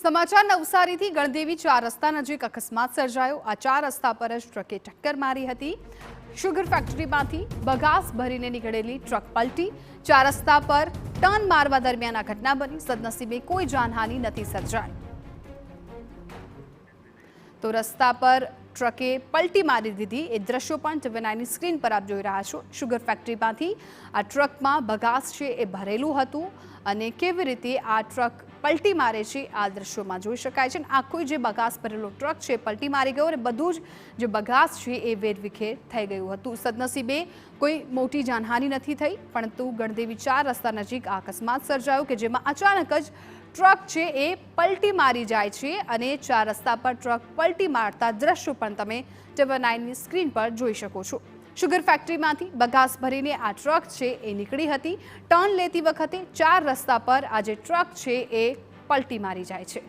સમાચાર નવસારીથી ગણદેવી 4 રસ્તા નજીક અકસ્માત સર્જાયો। આ 4 રસ્તા પર જ ટ્રકે ટક્કર મારી હતી। શુગર ફેક્ટરીમાંથી બગાસ ભરીને નીકળેલી ટ્રક પલટી। 4 રસ્તા પર ટર્ન મારવા દરમિયાન આ ઘટના બની। સદનસીબે કોઈ જાનહાનિ નથી સર્જાઈ। તો રસ્તા પર ટ્રકે પલટી મારી દીધી એ દ્રશ્યો પણ ટીવી9ની સ્ક્રીન પર આપ જોઈ રહ્યા છો। શુગર ફેક્ટરીમાંથી આ ટ્રકમાં બગાસ છે એ ભરેલું હતું અને કેવી રીતે આ ટ્રક પલટી મારે છે આ દ્રશ્યોમાં જોઈ શકાય છે। આખો જે બગાસ ભરેલો ટ્રક છે પલટી મારી ગયો અને બધું જ જે બગાસ છે એ વેરવિખેર થઈ ગયું હતું। સદનસીબે કોઈ મોટી જાનહાનિ નથી થઈ, પરંતુ ગણદેવી 4 રસ્તા નજીક આ અકસ્માત સર્જાયો કે જેમાં અચાનક જ ટ્રક છે એ પલટી મારી જાય છે અને 4 રસ્તા પર ટ્રક પલટી મારતા દ્રશ્યો પણ તમે ટીવી9ની સ્ક્રીન પર જોઈ શકો છો। શુગર ફેક્ટરીમાંથી બગાસ ભરીને આ ટ્રક છે એ નીકળી હતી। ટર્ન લેતી વખતે 4 રસ્તા પર આ જે ટ્રક છે એ પલટી મારી જાય છે।